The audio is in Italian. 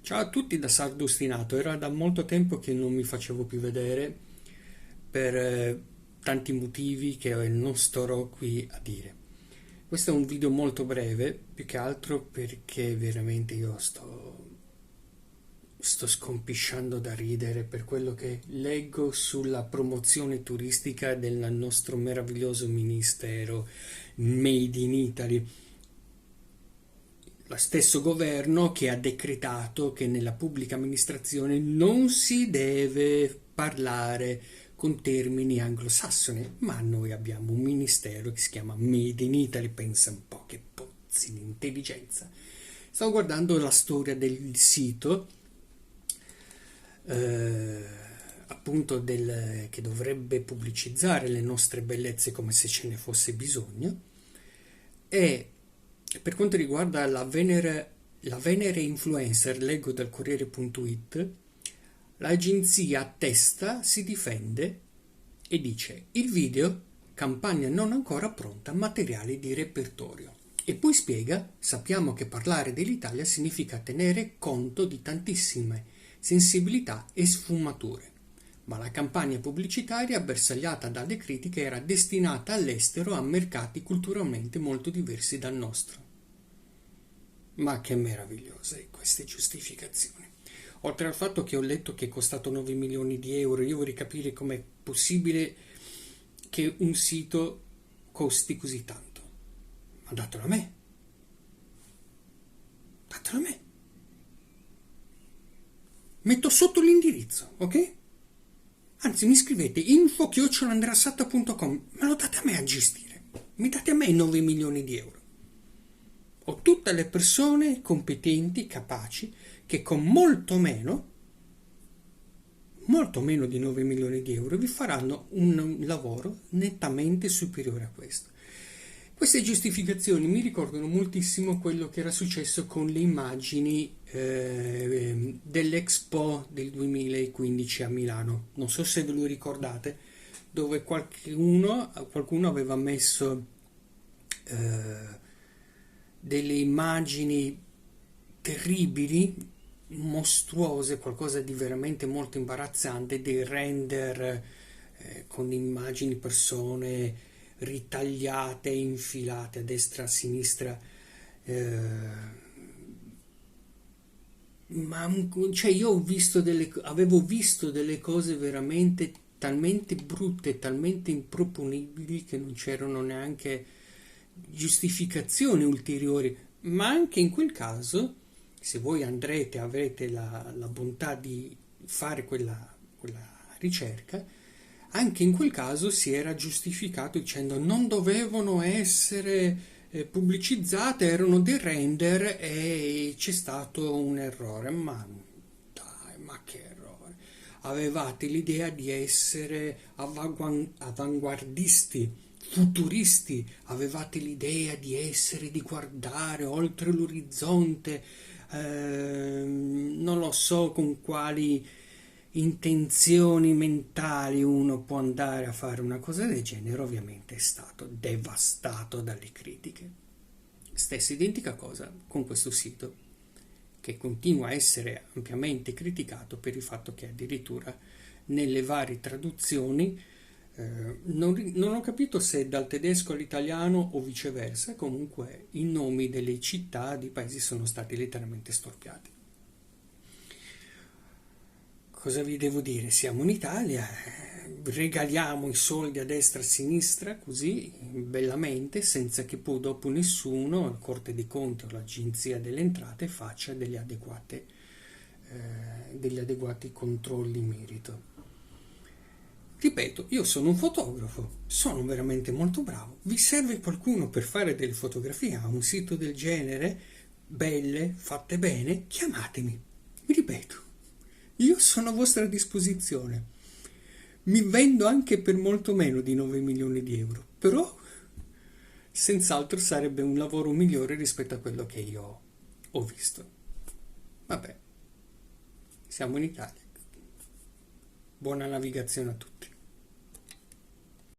Ciao a tutti da Sardo Ostinato, era da molto tempo che non mi facevo più vedere per tanti motivi che non starò qui a dire. Questo è un video molto breve, più che altro perché veramente sto scompisciando da ridere per quello che leggo sulla promozione turistica del nostro meraviglioso ministero Made in Italy. Lo stesso governo che ha decretato che nella pubblica amministrazione non si deve parlare con termini anglosassoni, ma noi abbiamo un ministero che si chiama Made in Italy, pensa un po' che pozzi di intelligenza. Stavo guardando la storia del sito, eh, appunto che dovrebbe pubblicizzare le nostre bellezze come se ce ne fosse bisogno, e per quanto riguarda la Venere Influencer, leggo dal Corriere.it, l'agenzia Testa si difende e dice: il video, campagna non ancora pronta, materiali di repertorio. E poi spiega: sappiamo che parlare dell'Italia significa tenere conto di tantissime sensibilità e sfumature. Ma la campagna pubblicitaria, bersagliata dalle critiche, era destinata all'estero a mercati culturalmente molto diversi dal nostro. Ma che meravigliose queste giustificazioni. Oltre al fatto che ho letto che è costato 9 milioni di euro, io vorrei capire com'è possibile che un sito costi così tanto. Ma datelo a me. Datelo a me. Metto sotto l'indirizzo, ok? Anzi, mi scrivete info@andreassatta.com, me lo date a me a gestire. Mi date a me i 9 milioni di euro. Ho tutte le persone competenti, capaci, che con molto meno di 9 milioni di euro vi faranno un lavoro nettamente superiore a questo. Queste giustificazioni mi ricordano moltissimo quello che era successo con le immagini dell'Expo del 2015 a Milano. Non so se ve lo ricordate, dove qualcuno aveva messo delle immagini terribili, mostruose, qualcosa di veramente molto imbarazzante, dei render con immagini, persone ritagliate, infilate a destra, a sinistra, eh, cioè io avevo visto delle cose veramente talmente brutte, talmente improponibili che non c'erano neanche giustificazioni ulteriori, ma anche in quel caso, se voi andrete, avrete la bontà di fare quella ricerca, anche in quel caso si era giustificato dicendo non dovevano essere pubblicizzate, erano dei render e c'è stato un errore. Ma dai, ma che errore! Avevate l'idea di essere avanguardisti, futuristi, avevate l'idea di guardare oltre l'orizzonte, non lo so con quali intenzioni mentali uno può andare a fare una cosa del genere. Ovviamente è stato devastato dalle critiche. Stessa identica cosa con questo sito, che continua a essere ampiamente criticato per il fatto che addirittura nelle varie traduzioni non ho capito se dal tedesco all'italiano o viceversa, comunque i nomi delle città, di paesi sono stati letteralmente storpiati. Cosa vi devo dire? Siamo in Italia, regaliamo i soldi a destra e a sinistra così bellamente, senza che poi dopo nessuno, la Corte dei Conti o l'Agenzia delle Entrate, faccia degli adeguati controlli in merito. Ripeto, io sono un fotografo, sono veramente molto bravo. Vi serve qualcuno per fare delle fotografie a un sito del genere, belle, fatte bene? Chiamatemi. Vi ripeto, io sono a vostra disposizione. Mi vendo anche per molto meno di 9 milioni di euro, però senz'altro sarebbe un lavoro migliore rispetto a quello che io ho visto. Vabbè, siamo in Italia. Buona navigazione a tutti.